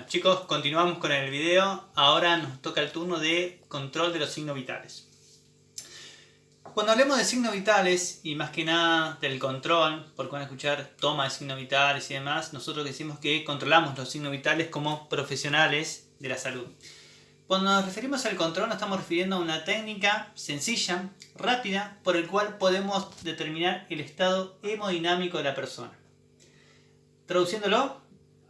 Chicos, continuamos con el video. Ahora nos toca el turno de control de los signos vitales. Cuando hablemos de signos vitales, y más que nada del control, porque van a escuchar toma de signos vitales y demás, nosotros decimos que controlamos los signos vitales como profesionales de la salud. Cuando nos referimos al control, nos estamos refiriendo a una técnica sencilla, rápida, por el cual podemos determinar el estado hemodinámico de la persona. Traduciéndolo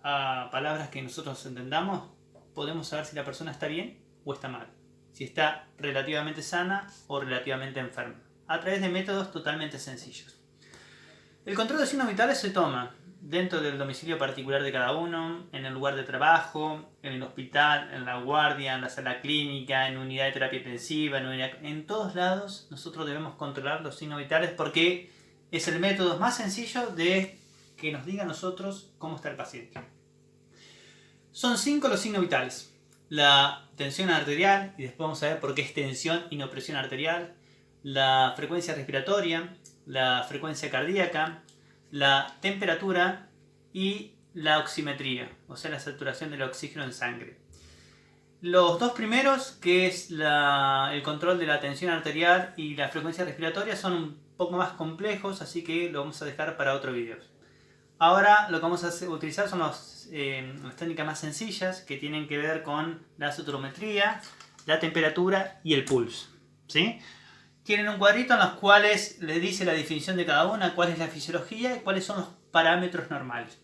a palabras que nosotros entendamos, podemos saber si la persona está bien o está mal, si está relativamente sana o relativamente enferma, a través de métodos totalmente sencillos. El control de signos vitales se toma dentro del domicilio particular de cada uno, en el lugar de trabajo, en el hospital, en la guardia, en la sala clínica, en unidad de terapia intensiva, en todos lados nosotros debemos controlar los signos vitales porque es el método más sencillo de que nos diga a nosotros cómo está el paciente. Son 5 los signos vitales. La tensión arterial, y después vamos a ver por qué es tensión y no presión arterial. La frecuencia respiratoria, la frecuencia cardíaca, la temperatura y la oximetría, o sea la saturación del oxígeno en sangre. Los dos primeros, que es el control de la tensión arterial y la frecuencia respiratoria, son un poco más complejos, así que lo vamos a dejar para otro video. Ahora lo que vamos a utilizar son las técnicas más sencillas que tienen que ver con la saturometría, la temperatura y el pulso, ¿sí? Tienen un cuadrito en los cuales les dice la definición de cada una, cuál es la fisiología y cuáles son los parámetros normales.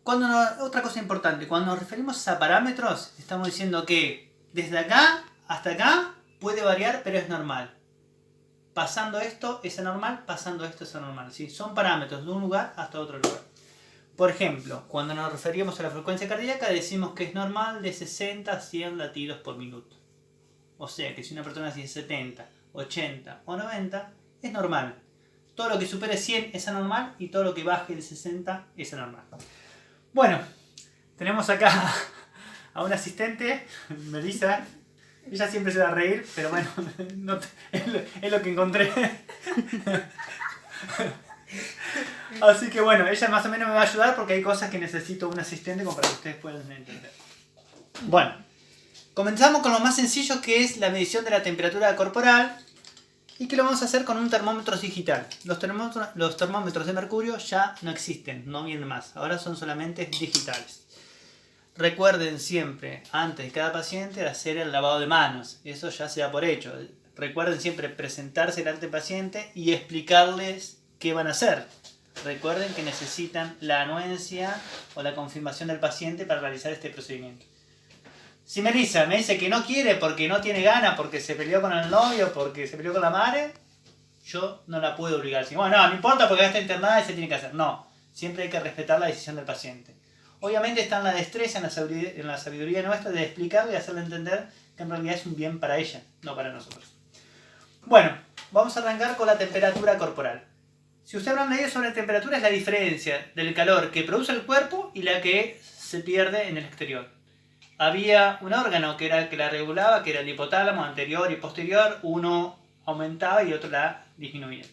Otra cosa importante, cuando nos referimos a parámetros, estamos diciendo que desde acá hasta acá puede variar, pero es normal. Pasando esto es anormal, pasando esto es anormal, ¿sí? Son parámetros de un lugar hasta otro lugar. Por ejemplo, cuando nos referimos a la frecuencia cardíaca, decimos que es normal de 60 a 100 latidos por minuto. O sea que si una persona tiene 70, 80 o 90, es normal. Todo lo que supere 100 es anormal y todo lo que baje de 60 es anormal. Bueno, tenemos acá a un asistente, Melissa. Ella siempre se va a reír, pero bueno, es lo que encontré. Así que bueno, ella más o menos me va a ayudar porque hay cosas que necesito un asistente como para que ustedes puedan entender. Bueno, comenzamos con lo más sencillo, que es la medición de la temperatura corporal, y que lo vamos a hacer con un termómetro digital. Los termómetros de mercurio ya no existen, no vienen más, ahora son solamente digitales. Recuerden siempre, antes de cada paciente, hacer el lavado de manos. Eso ya se da por hecho. Recuerden siempre presentarse delante del paciente y explicarles qué van a hacer. Recuerden que necesitan la anuencia o la confirmación del paciente para realizar este procedimiento. Si Melissa me dice que no quiere porque no tiene ganas, porque se peleó con el novio, porque se peleó con la madre, yo no la puedo obligar. Bueno, no importa porque está internada y se tiene que hacer. No, siempre hay que respetar la decisión del paciente. Obviamente está en la destreza, en la sabiduría nuestra de explicarle y hacerle entender que en realidad es un bien para ella, no para nosotros. Bueno, vamos a arrancar con la temperatura corporal. Si ustedes habrán leído sobre la temperatura, es la diferencia del calor que produce el cuerpo y la que se pierde en el exterior. Había un órgano que era el que la regulaba, que era el hipotálamo anterior y posterior. Uno aumentaba y otro la disminuía.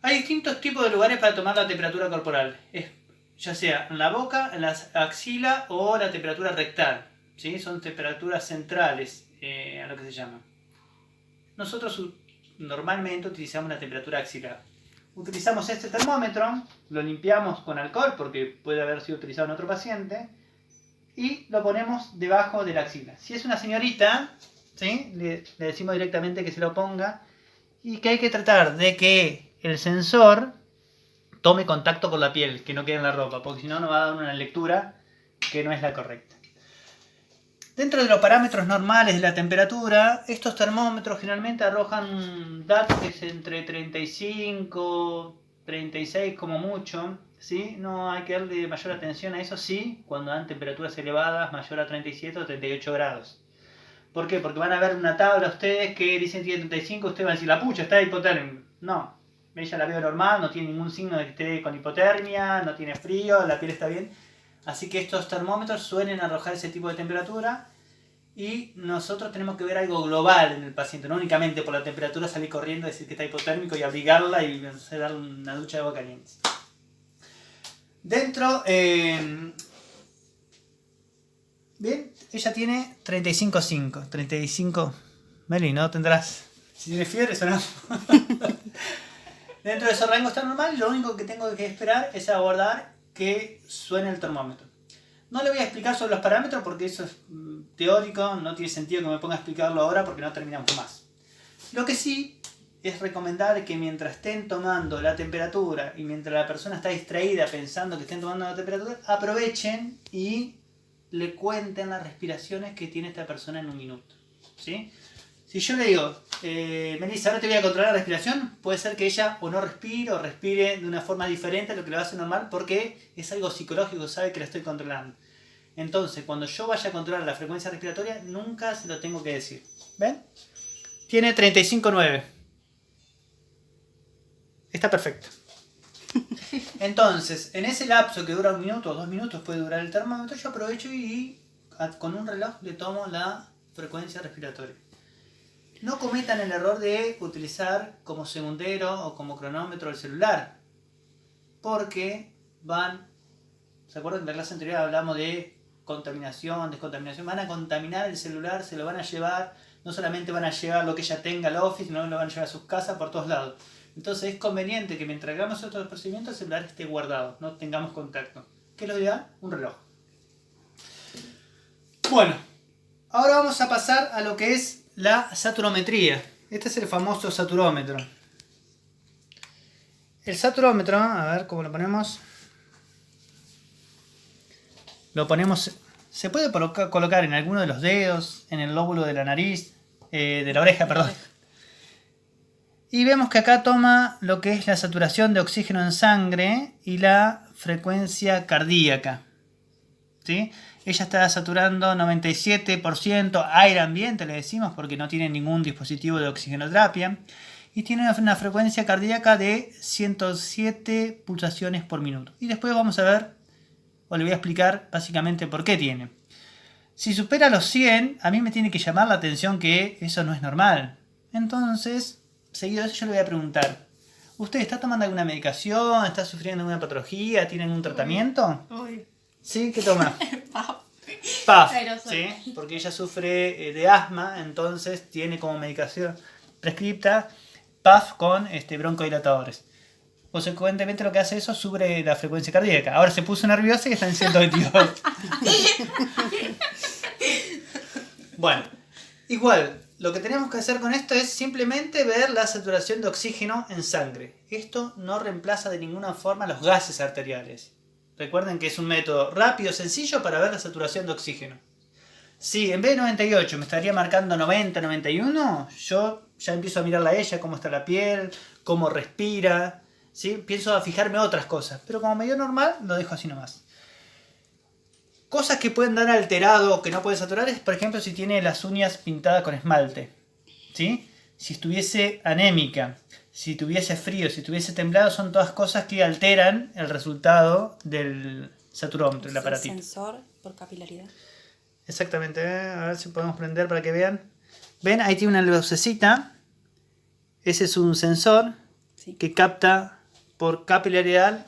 Hay distintos tipos de lugares para tomar la temperatura corporal. Ya sea en la boca, en la axila o la temperatura rectal, ¿sí? Son temperaturas centrales, a lo que se llama. Nosotros normalmente utilizamos la temperatura axilar. Utilizamos este termómetro, lo limpiamos con alcohol porque puede haber sido utilizado en otro paciente y lo ponemos debajo de la axila. Si es una señorita, ¿sí? Le decimos directamente que se lo ponga y que hay que tratar de que el sensor tome contacto con la piel, que no quede en la ropa, porque si no nos va a dar una lectura que no es la correcta. Dentro de los parámetros normales de la temperatura, estos termómetros generalmente arrojan datos que es entre 35, 36 como mucho, ¿sí? No hay que darle mayor atención a eso, sí, cuando dan temperaturas elevadas mayor a 37 o 38 grados. ¿Por qué? Porque van a ver una tabla ustedes que dicen que tiene 35, ustedes van a decir, la pucha, está hipotérmico. No. Ella la veo normal, no tiene ningún signo de que esté con hipotermia, no tiene frío, la piel está bien. Así que estos termómetros suelen arrojar ese tipo de temperatura y nosotros tenemos que ver algo global en el paciente, no únicamente por la temperatura salir corriendo, decir que está hipotérmico y abrigarla y dar una ducha de agua caliente. Dentro Bien, ella tiene 35,5. 35. Meli, ¿no tendrás? Si tienes fiebre, o no. Dentro de ese rango está normal. Lo único que tengo que esperar es aguardar que suene el termómetro. No le voy a explicar sobre los parámetros porque eso es teórico. No tiene sentido que me ponga a explicarlo ahora porque no terminamos más. Lo que sí es recomendable que mientras estén tomando la temperatura y mientras la persona está distraída pensando que estén tomando la temperatura, aprovechen y le cuenten las respiraciones que tiene esta persona en un minuto. ¿Sí? Si yo le digo, Melissa, ahora te voy a controlar la respiración, puede ser que ella o no respire o respire de una forma diferente a lo que lo hace normal porque es algo psicológico, sabe que la estoy controlando. Entonces, cuando yo vaya a controlar la frecuencia respiratoria, nunca se lo tengo que decir. ¿Ven? Tiene 35,9. Está perfecto. Entonces, en ese lapso que dura 1 minuto o 2 minutos puede durar el termómetro, yo aprovecho y con un reloj le tomo la frecuencia respiratoria. No cometan el error de utilizar como segundero o como cronómetro el celular, porque ¿se acuerdan que en la clase anterior hablamos de contaminación, descontaminación? Van a contaminar el celular, se lo van a llevar, no solamente van a llevar lo que ella tenga al office, sino lo van a llevar a sus casas por todos lados. Entonces es conveniente que mientras hagamos otros procedimientos el celular esté guardado, no tengamos contacto. ¿Qué es lo ideal? Un reloj. Bueno, ahora vamos a pasar a lo que es la saturometría. Este es el famoso saturómetro. El saturómetro, a ver cómo lo ponemos. Lo ponemos, se puede colocar en alguno de los dedos, en el lóbulo de la nariz, de la oreja, perdón. Y vemos que acá toma lo que es la saturación de oxígeno en sangre y la frecuencia cardíaca. ¿Sí? Ella está saturando 97%, aire ambiente le decimos porque no tiene ningún dispositivo de oxigenoterapia. Y tiene una frecuencia cardíaca de 107 pulsaciones por minuto. Y después vamos a ver, o le voy a explicar básicamente por qué tiene. Si supera los 100, a mí me tiene que llamar la atención que eso no es normal. Entonces, seguido de eso yo le voy a preguntar, ¿usted está tomando alguna medicación? ¿Está sufriendo alguna patología? ¿Tiene algún tratamiento? Uy. ¿Sí? ¿Qué toma? Paf. PAF, Aerosol. ¿sí? Porque ella sufre de asma, entonces tiene como medicación prescripta PAF con broncodilatadores. Consecuentemente lo que hace eso sube la frecuencia cardíaca. Ahora se puso nerviosa y está en 122. Bueno, igual, lo que tenemos que hacer con esto es simplemente ver la saturación de oxígeno en sangre. Esto no reemplaza de ninguna forma los gases arteriales. Recuerden que es un método rápido, sencillo para ver la saturación de oxígeno. Si en vez de 98 me estaría marcando 90, 91, yo ya empiezo a mirarla a ella, cómo está la piel, cómo respira, ¿sí? Empiezo a fijarme otras cosas, pero como medio normal lo dejo así nomás. Cosas que pueden dar alterado o que no puede saturar es, por ejemplo, si tiene las uñas pintadas con esmalte, ¿sí? Si estuviese anémica, si tuviese frío, si tuviese temblado, son todas cosas que alteran el resultado del saturómetro, el aparatito. Sensor por capilaridad. Exactamente, a ver si podemos prender para que vean. ¿Ven? Ahí tiene una lucecita. Ese es un sensor que capta por capilaridad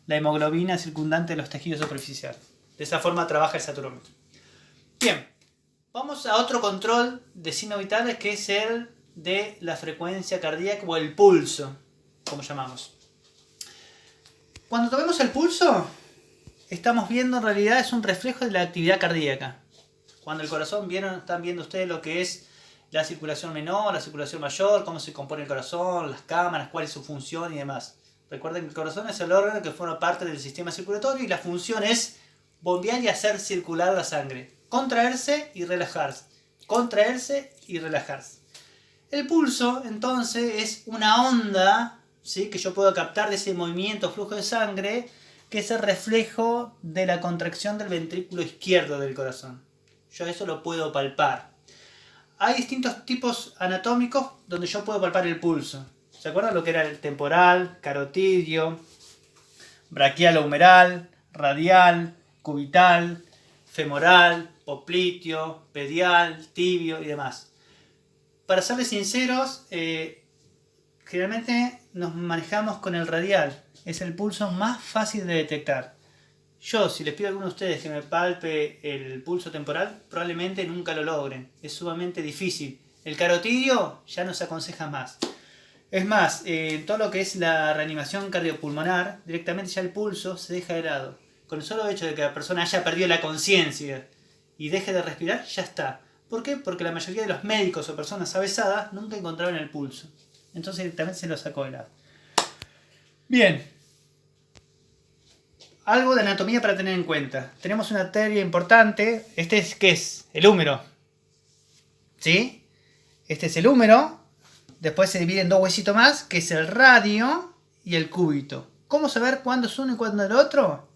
la hemoglobina circundante de los tejidos superficiales. De esa forma trabaja el saturómetro. Bien, vamos a otro control de signos vitales que es el de la frecuencia cardíaca o el pulso, como llamamos. Cuando tomemos el pulso, estamos viendo en realidad es un reflejo de la actividad cardíaca. Cuando el corazón, están viendo ustedes lo que es la circulación menor, la circulación mayor, cómo se compone el corazón, las cámaras, cuál es su función y demás. Recuerden que el corazón es el órgano que forma parte del sistema circulatorio y la función es bombear y hacer circular la sangre. Contraerse y relajarse. Contraerse y relajarse. El pulso, entonces, es una onda, ¿sí?, que yo puedo captar de ese movimiento, flujo de sangre, que es el reflejo de la contracción del ventrículo izquierdo del corazón. Yo eso lo puedo palpar. Hay distintos tipos anatómicos donde yo puedo palpar el pulso. ¿Se acuerdan lo que era el temporal, carotidio, braquial o humeral, radial, cubital, femoral, popliteo, pedial, tibio y demás? Para serles sinceros, generalmente nos manejamos con el radial. Es el pulso más fácil de detectar. Yo, si les pido a alguno de ustedes que me palpe el pulso temporal, probablemente nunca lo logren. Es sumamente difícil. El carotidio ya no se aconseja más. Es más, en todo lo que es la reanimación cardiopulmonar, directamente ya el pulso se deja de lado. Con el solo hecho de que la persona haya perdido la conciencia y deje de respirar, ya está. ¿Por qué? Porque la mayoría de los médicos o personas avesadas nunca encontraron el pulso. Entonces directamente se lo sacó de lado. Bien. Algo de anatomía para tener en cuenta. Tenemos una arteria importante. ¿Qué es? El húmero. ¿Sí? Este es el húmero. Después se divide en dos huesitos más, que es el radio y el cúbito. ¿Cómo saber cuándo es uno y cuándo es el otro?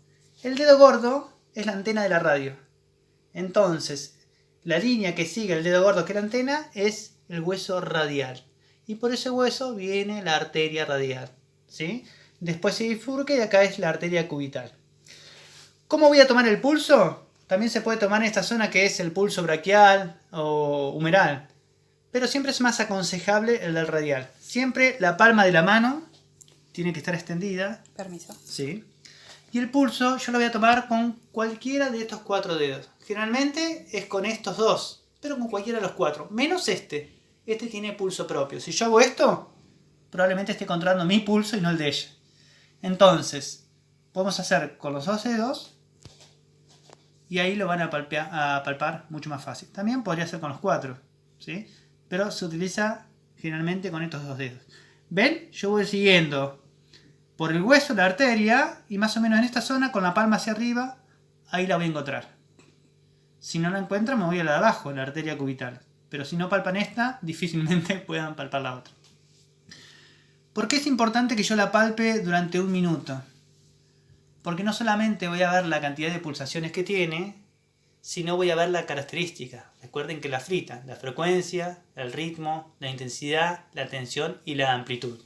El dedo gordo es la antena de la radio. Entonces, la línea que sigue el dedo gordo, que es la antena, es el hueso radial. Y por ese hueso viene la arteria radial. ¿Sí? Después se bifurca y acá es la arteria cubital. ¿Cómo voy a tomar el pulso? También se puede tomar en esta zona que es el pulso braquial o humeral. Pero siempre es más aconsejable el del radial. Siempre la palma de la mano tiene que estar extendida. Permiso. Sí. Y el pulso yo lo voy a tomar con cualquiera de estos 4 dedos. Generalmente es con estos 2, pero con cualquiera de los 4. Menos este. Este tiene pulso propio. Si yo hago esto, probablemente esté controlando mi pulso y no el de ella. Entonces, podemos hacer con los 2 dedos y ahí lo van a palpar mucho más fácil. También podría ser con los 4, ¿sí? Pero se utiliza generalmente con estos 2 dedos. ¿Ven? Yo voy siguiendo por el hueso, la arteria, y más o menos en esta zona, con la palma hacia arriba, ahí la voy a encontrar. Si no la encuentro, me voy a la de abajo, la arteria cubital. Pero si no palpan esta, difícilmente puedan palpar la otra. ¿Por qué es importante que yo la palpe durante 1 minuto? Porque no solamente voy a ver la cantidad de pulsaciones que tiene, sino voy a ver la característica. Recuerden que la frecuencia, el ritmo, la intensidad, la tensión y la amplitud.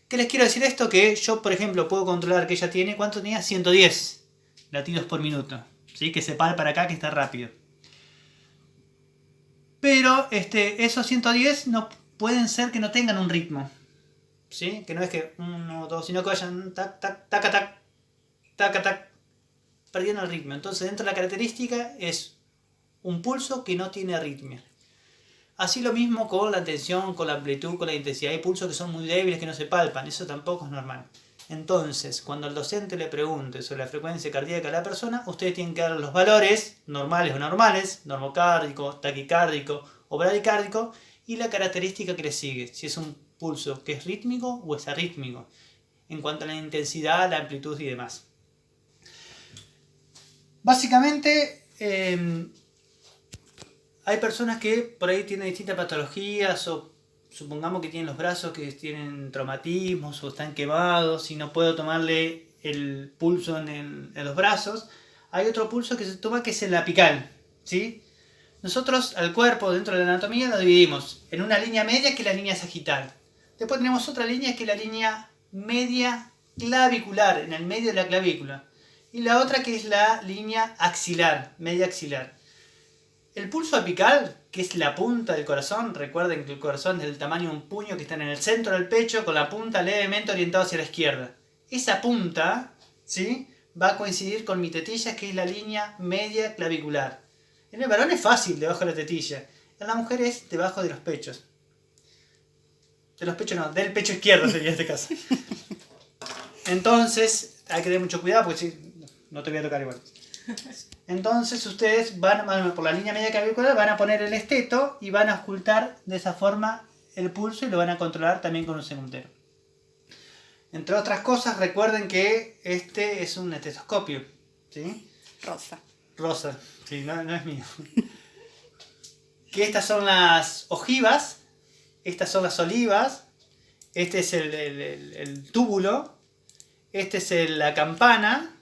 ¿Qué les quiero decir esto? Que yo, por ejemplo, puedo controlar que ella tiene, ¿cuánto tenía? 110 latidos por minuto. ¿Sí? Que se palpa acá, que está rápido. Pero esos 110 no pueden ser que no tengan un ritmo. ¿Sí? Que no es que 1, 2, sino que vayan tac, tac, tac, tac, tac, tac, perdiendo el ritmo. Entonces, dentro de la característica es un pulso que no tiene arritmia. Así lo mismo con la tensión, con la amplitud, con la intensidad. Hay pulsos que son muy débiles, que no se palpan. Eso tampoco es normal. Entonces, cuando el docente le pregunte sobre la frecuencia cardíaca de la persona, ustedes tienen que dar los valores normales o normales, normocárdico, taquicárdico o bradicárdico, y la característica que le sigue, si es un pulso que es rítmico o es arrítmico, en cuanto a la intensidad, la amplitud y demás. Básicamente, hay personas que por ahí tienen distintas patologías o supongamos que tienen los brazos que tienen traumatismos o están quemados y no puedo tomarle el pulso en los brazos. Hay otro pulso que se toma que es el apical, ¿sí? Nosotros al cuerpo dentro de la anatomía lo dividimos en una línea media que es la línea sagital. Después tenemos otra línea que es la línea media clavicular, en el medio de la clavícula. Y la otra que es la línea axilar, media axilar. El pulso apical, que es la punta del corazón, recuerden que el corazón es del tamaño de un puño que está en el centro del pecho con la punta levemente orientada hacia la izquierda. Esa punta, ¿sí?, va a coincidir con mi tetilla, que es la línea media clavicular. En el varón es fácil, debajo de la tetilla. En la mujer es debajo de los pechos. De los pechos no, del pecho izquierdo sería este caso. Entonces, hay que tener mucho cuidado porque si no te voy a tocar igual. Entonces ustedes van por la línea media clavicular, van a poner el esteto y van a ocultar de esa forma el pulso y lo van a controlar también con un segundero. Entre otras cosas, recuerden que este es un estetoscopio, ¿sí? Rosa, sí, no es mío. Que estas son las ojivas, estas son las olivas, este es el túbulo, este es la campana,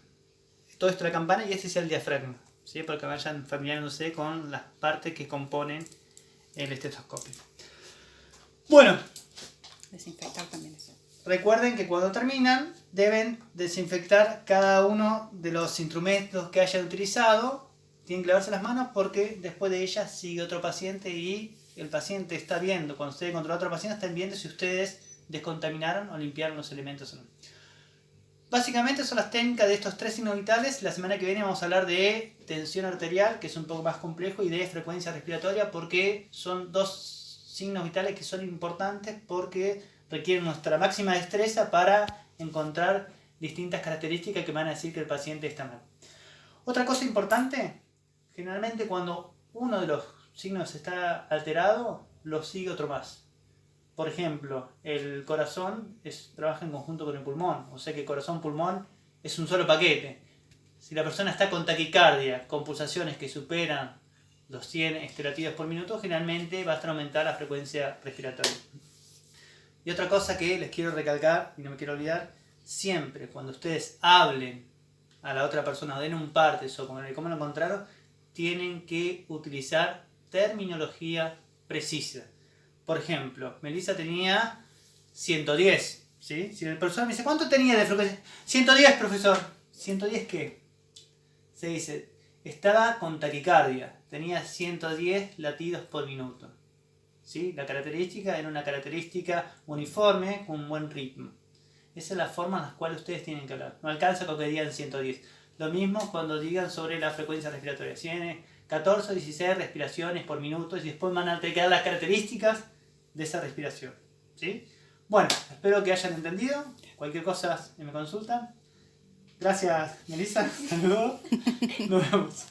todo esto es la campana y este es el diafragma, ¿sí? Para que vayan familiarizándose con las partes que componen el estetoscopio. Bueno, Desinfectar también eso. Recuerden que cuando terminan deben desinfectar cada uno de los instrumentos que hayan utilizado. Tienen que lavarse las manos porque después de ellas sigue otro paciente y el paciente está viendo, cuando ustedes controlan a otro paciente, están viendo si ustedes descontaminaron o limpiaron los elementos o no. básicamente son las técnicas de estos 3 signos vitales. La semana que viene vamos a hablar de tensión arterial, que es un poco más complejo, y de frecuencia respiratoria, porque son 2 signos vitales que son importantes porque requieren nuestra máxima destreza para encontrar distintas características que van a decir que el paciente está mal. Otra cosa importante, generalmente cuando uno de los signos está alterado, lo sigue otro más. Por ejemplo, el corazón trabaja en conjunto con el pulmón, o sea que corazón-pulmón es un solo paquete. Si la persona está con taquicardia, con pulsaciones que superan los 100 latidos por minuto, generalmente va a aumentar la frecuencia respiratoria. Y otra cosa que les quiero recalcar, y no me quiero olvidar, siempre cuando ustedes hablen a la otra persona o den un partes o como lo encontraron, tienen que utilizar terminología precisa. Por ejemplo, Melissa tenía 110, ¿sí? Si la persona me dice, ¿cuánto tenía de frecuencia? 110, profesor. ¿110 qué? Se dice, estaba con taquicardia, tenía 110 latidos por minuto. ¿Sí? La característica era una característica uniforme con un buen ritmo. Esa es la forma en la cual ustedes tienen que hablar. No alcanza con que digan 110. Lo mismo cuando digan sobre la frecuencia respiratoria. Si tiene 14 o 16 respiraciones por minuto y después van a quedar las características de esa respiración. ¿Sí? Bueno, espero que hayan entendido. Cualquier cosa me consultan. Gracias, Melissa. Saludos. Nos vemos.